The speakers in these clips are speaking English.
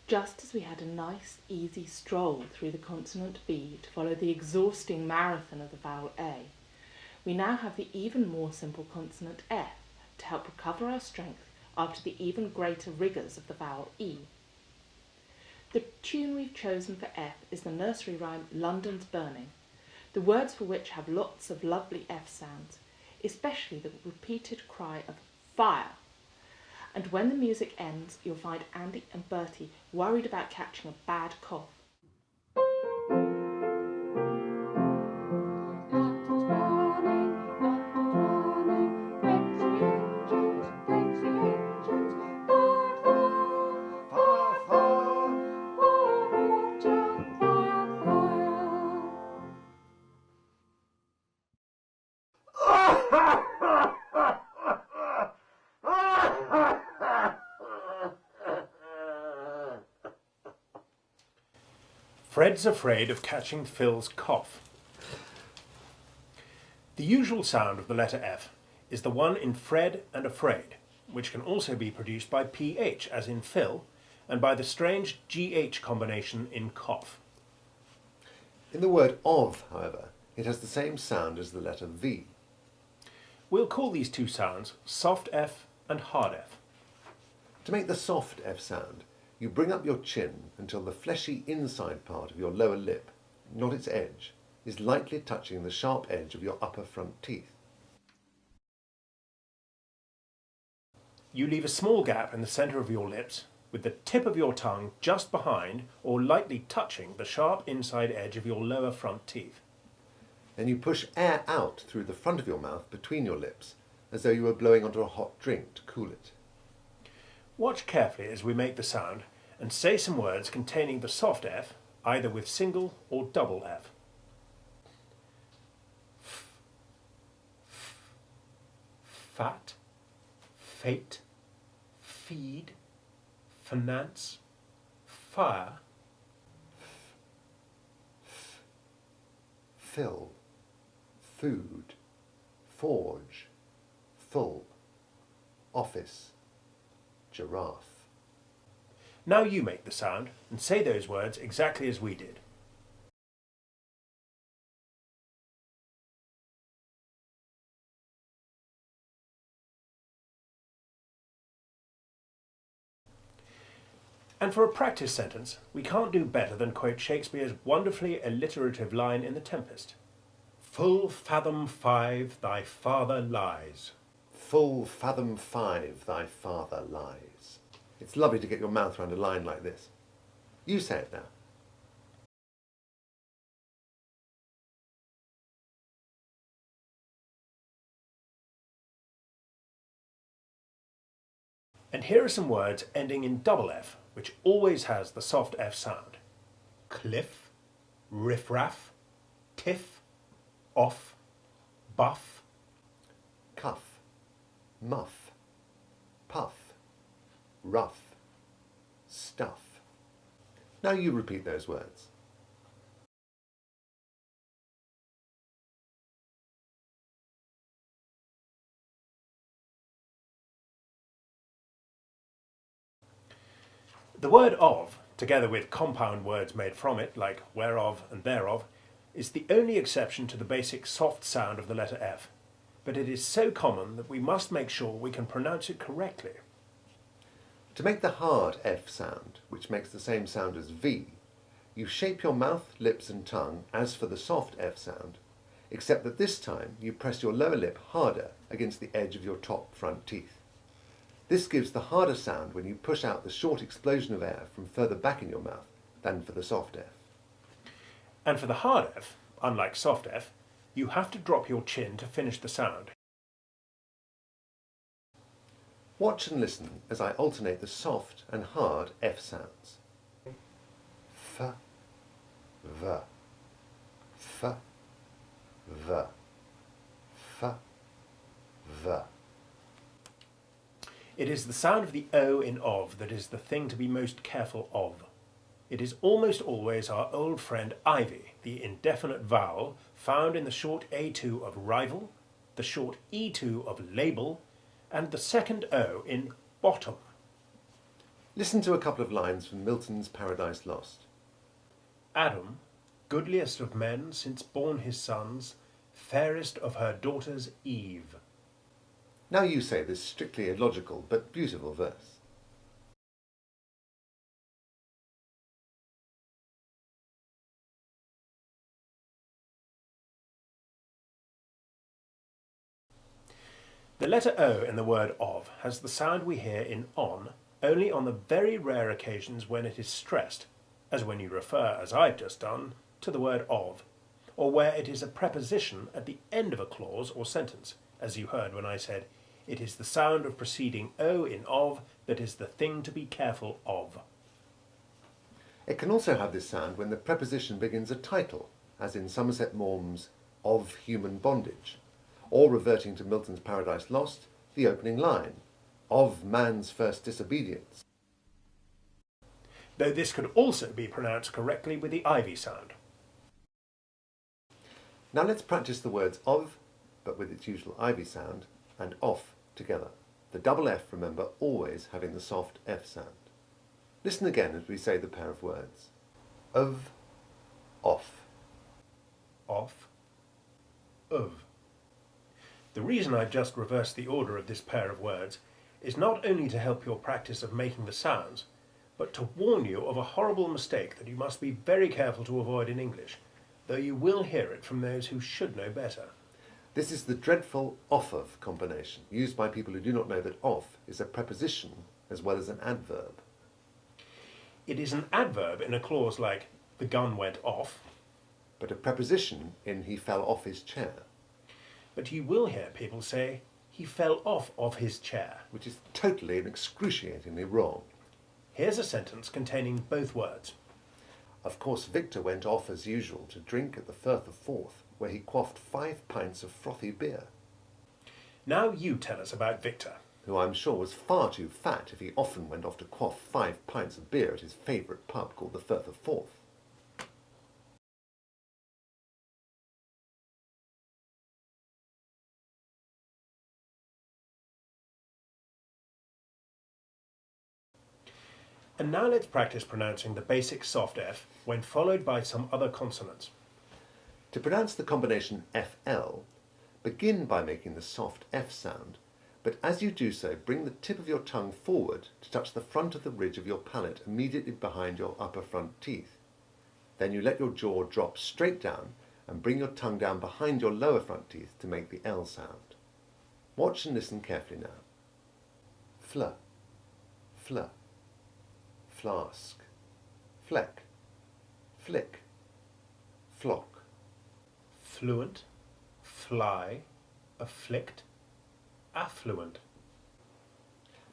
Just as we had a nice, easy stroll through the consonant V to follow the exhausting marathon of the vowel A, we now have the even more simple consonant F to help recover our strength after the even greater rigours of the vowel E. The tune we've chosen for F is the nursery rhyme London's Burning, the words for which have lots of lovely F sounds, especially the repeated cry of fire. And when the music ends, you'll find Andy and Bertie worried about catching a bad cough. Fred's afraid of catching Phil's cough. The usual sound of the letter F is the one in Fred and afraid, which can also be produced by PH, as in Phil, and by the strange GH combination in cough. In the word of, however, it has the same sound as the letter V. We'll call these two sounds soft F and hard F. To make the soft F sound, you bring up your chin until the fleshy inside part of your lower lip, not its edge, is lightly touching the sharp edge of your upper front teeth. You leave a small gap in the centre of your lips, with the tip of your tongue just behind or lightly touching the sharp inside edge of your lower front teeth. Then you push air out through the front of your mouth between your lips, as though you were blowing onto a hot drink to cool it. Watch carefully as we make the sound and say some words containing the soft F, either with single or double F. Fat, fate, feed, finance, fire. Fill, food, forge, full, office, giraffe. Now you make the sound and say those words exactly as we did. And for a practice sentence, we can't do better than quote Shakespeare's wonderfully alliterative line in The Tempest. Full fathom 5 thy father lies. Full fathom 5 thy father lies. It's lovely to get your mouth round a line like this. You say it now. And here are some words ending in double F, which always has the soft F sound. Cliff, riffraff, tiff, off, buff. Cuff, muff, puff, rough, stuff. Now you repeat those words. The word of, together with compound words made from it, like whereof and thereof, is the only exception to the basic soft sound of the letter F, but it is so common that we must make sure we can pronounce it correctly. To make the hard F sound, which makes the same sound as V, you shape your mouth, lips and tongue as for the soft F sound, except that this time you press your lower lip harder against the edge of your top front teeth. This gives the harder sound when you push out the short explosion of air from further back in your mouth than for the soft F. And for the hard F, unlike soft F, you have to drop your chin to finish the sound. Watch and listen as I alternate the soft and hard F sounds. F, V, F, V, F, V. It is the sound of the O in of that is the thing to be most careful of. It is almost always our old friend ivy, the indefinite vowel found in the short A2 of rival, the short E2 of label, and the second O in bottom. Listen to a couple of lines from Milton's Paradise Lost. Adam, goodliest of men since born his sons, fairest of her daughters Eve. Now you say this strictly illogical but beautiful verse. The letter O in the word of has the sound we hear in on only on the very rare occasions when it is stressed, as when you refer, as I've just done, to the word of, or where it is a preposition at the end of a clause or sentence, as you heard when I said, it is the sound of preceding O in of that is the thing to be careful of. It can also have this sound when the preposition begins a title, as in Somerset Maugham's Of Human Bondage, or reverting to Milton's Paradise Lost, the opening line, of man's first disobedience. Though this could also be pronounced correctly with the ivy sound. Now let's practice the words of, but with its usual ivy sound, and off together. The double F, remember, always having the soft F sound. Listen again as we say the pair of words. Of, off. Off, of. The reason I just reversed the order of this pair of words is not only to help your practice of making the sounds, but to warn you of a horrible mistake that you must be very careful to avoid in English, though you will hear it from those who should know better. This is the dreadful off-of combination, used by people who do not know that off is a preposition as well as an adverb. It is an adverb in a clause like, the gun went off, But a preposition in he fell off his chair, but you will hear people say, he fell off of his chair. which is totally and excruciatingly wrong. Here's a sentence containing both words. Of course, Victor went off as usual to drink at the Firth of Forth, where he quaffed 5 pints of frothy beer, Now you tell us about Victor. who I'm sure was far too fat if he often went off to quaff 5 pints of beer at his favourite pub called the Firth of Forth. And now let's practice pronouncing the basic soft F when followed by some other consonants. To pronounce the combination FL, begin by making the soft F sound, but as you do so, bring the tip of your tongue forward to touch the front of the ridge of your palate immediately behind your upper front teeth. Then you let your jaw drop straight down and bring your tongue down behind your lower front teeth to make the L sound. Watch and listen carefully now. Fl, fl, flask, fleck, flick, flock. Fluent, fly, afflict, affluent.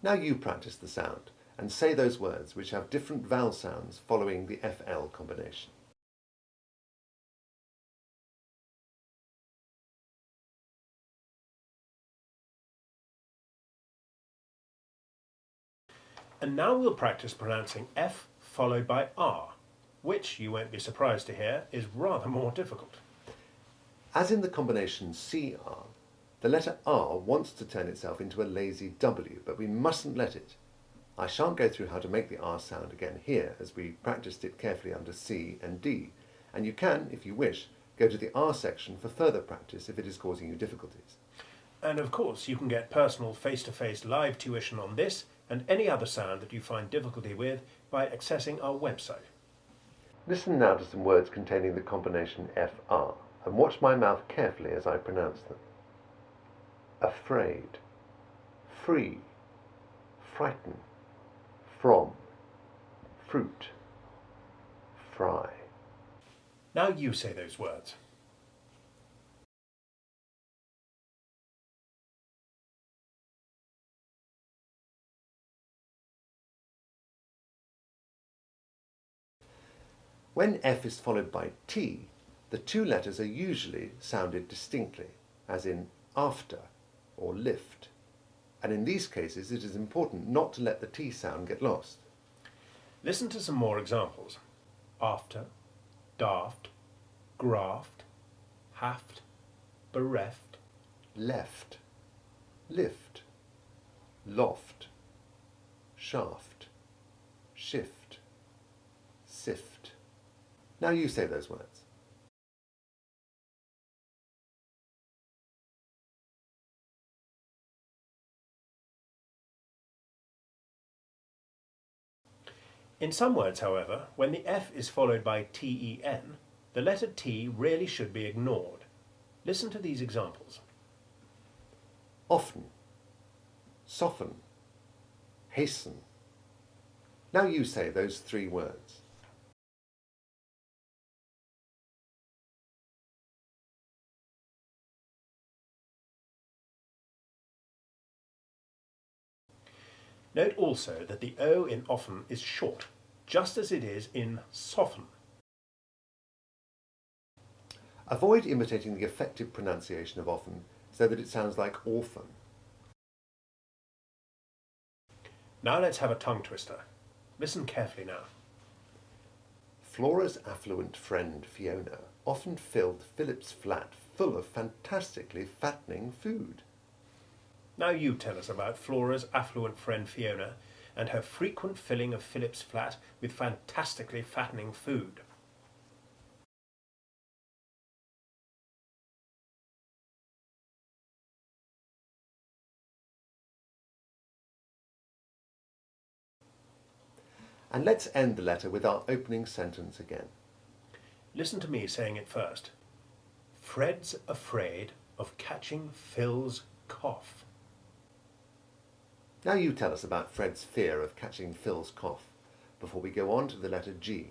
Now you practice the sound and say those words which have different vowel sounds following the FL combination. And now we'll practice pronouncing F followed by R, which, you won't be surprised to hear, is rather more difficult. As in the combination CR, the letter R wants to turn itself into a lazy W, but we mustn't let it. I shan't go through how to make the R sound again here, as we practiced it carefully under C and D, and you can, if you wish, go to the R section for further practice if it is causing you difficulties. And of course, you can get personal face-to-face live tuition on this and any other sound that you find difficulty with by accessing our website. Listen now to some words containing the combination FR, and watch my mouth carefully as I pronounce them. Afraid, free, frighten, from, fruit, fry. Now you say those words. When F is followed by T, the two letters are usually sounded distinctly, as in after or lift, and in these cases it is important not to let the T sound get lost. Listen to some more examples. After, daft, graft, haft, bereft, Left, lift, loft, shaft, shift, sift. Now you say those words. In some words, however, when the F is followed by ten, the letter T really should be ignored. Listen to these examples. Often, soften, hasten. Now you say those three words. Note also that the O in often is short, just as it is in soften. Avoid imitating the effective pronunciation of often so that it sounds like orphan. Now let's have a tongue twister. Listen carefully now. Flora's affluent friend Fiona often filled Philip's flat full of fantastically fattening food. Now you tell us about Flora's affluent friend Fiona and her frequent filling of Philip's flat with fantastically fattening food. And let's end the letter with our opening sentence again. Listen to me saying it first. Fred's afraid of catching Phil's cough. Now you tell us about Fred's fear of catching Phil's cough before we go on to the letter G.